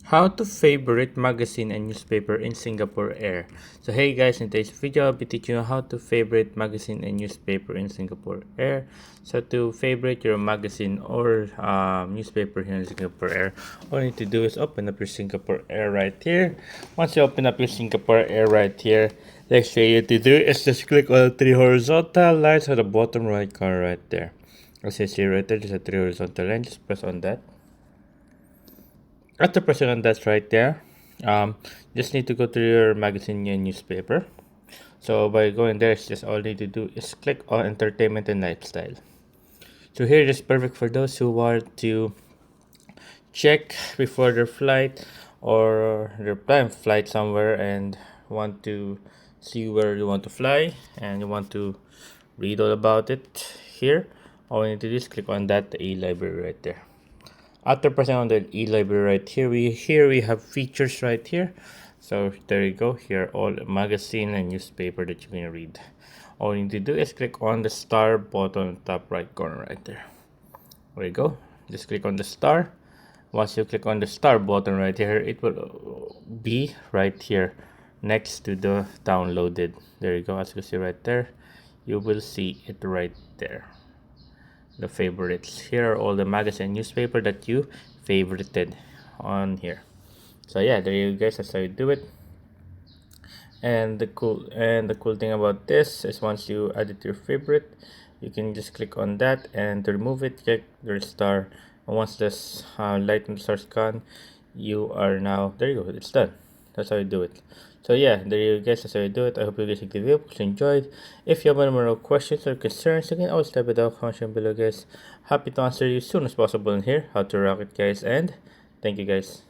How to favorite magazine and newspaper in Singapore Air. So hey guys, in today's video I'll be teaching you how to favorite magazine and newspaper in Singapore Air. So to favorite your magazine or newspaper here in Singapore Air, all you need to do is open up your Singapore Air right here. Once you open up your Singapore Air right here, the next thing you need to do is just click on the three horizontal lines at the bottom right corner right there. As you see right there, there's a three horizontal line. Just press on that. After pressing on that right there, just need to go to your magazine and newspaper. So by going there, it's just all you need to do is click on entertainment and lifestyle. So here it is perfect for those who want to check before their flight or their planned flight somewhere and want to see where you want to fly and you want to read all about it here. All you need to do is click on that e-library right there. After pressing on the e-library right here, we have features right here. So there you go. Here are all magazine and newspaper that you can read. All you need to do is click on the star button top right corner right there. There you go. Just click on the star. Once you click on the star button right here, it will be right here next to the downloaded. There you go. As you can see right there, you will see it right there. The favorites. Here are all the magazine and newspaper that you favorited on here. So yeah, there you guys, that's how you do it. And the cool thing about this is once you add it to your favorite, you can just click on that and to remove it, click the star. And once this light and star's gone, you are now, there you go, it's done. That's how you do it. So yeah, there you guys, that's how you do it. I hope you guys liked the video, hope you enjoyed. If you have any more questions or concerns, you can always type it down comment below guys. Happy to answer you as soon as possible in here. How to rock it guys, and thank you guys.